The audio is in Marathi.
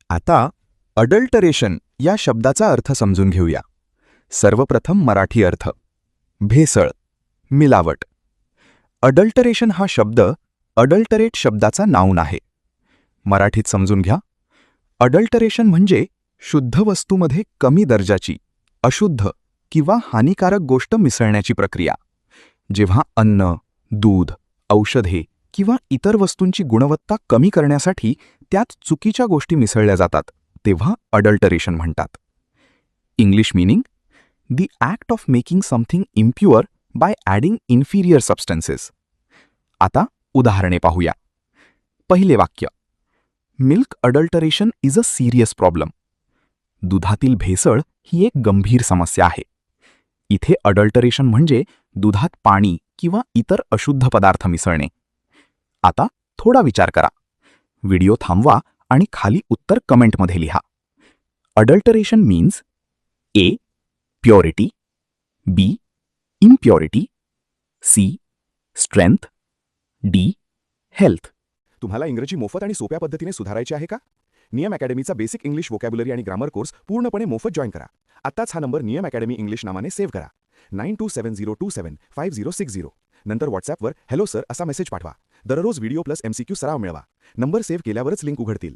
आता अडल्टरेशन या शब्दाचा अर्थ समजून घेऊया. सर्वप्रथम मराठी अर्थ. भेसळ, मिलावट. अडल्टरेशन हा शब्द अडल्टरेट शब्दाचा नाऊन आहे. मराठीत समजून घ्या. अडल्टरेशन म्हणजे शुद्ध वस्तूमध्ये कमी दर्जाची, अशुद्ध किंवा हानिकारक गोष्ट मिसळण्याची प्रक्रिया. जेव्हा अन्न, दूध, औषधे किंवा इतर वस्तूंची गुणवत्ता कमी करण्यासाठी त्यात चुकीच्या गोष्टी मिसळल्या जातात, तेव्हा अडल्टरेशन म्हणतात. English meaning: the act of making something impure by adding inferior substances. आता उदाहरणे पाहूया. पहिले वाक्य: milk adulteration is a serious problem. दुधातील भेसळ ही एक गंभीर समस्या आहे. इथे अडल्टरेशन म्हणजे दुधात पाणी किंवा इतर अशुद्ध पदार्थ मिसळणे. आता थोडा विचार करा. व्हिडिओ थांबवा आणि खाली उत्तर कमेंटमध्ये लिहा. Adulteration means A. Purity, B. Impurity, C. Strength, D. Health. तुम्हाला इंग्रजी मोफत आणि सोप्या पद्धतीने सुधारायचे आहे का? नियम अकॅडमीचा बेसिक इंग्लिश व्होकॅब्युलरी आणि ग्रामर कोर्स पूर्णपणे मोफत जॉईन करा. आत्ताच हा नंबर नियम अकॅडमी इंग्लिश नावाने सेव्ह करा. 9270275060. नंतर व्हॉट्सॲपवर हॅलो सर असा मेसेज पाठवा. दररोज व्हिडिओ प्लस MCQ सराव मिळवा. नंबर सेव्ह केल्यावरच लिंक उघडतील.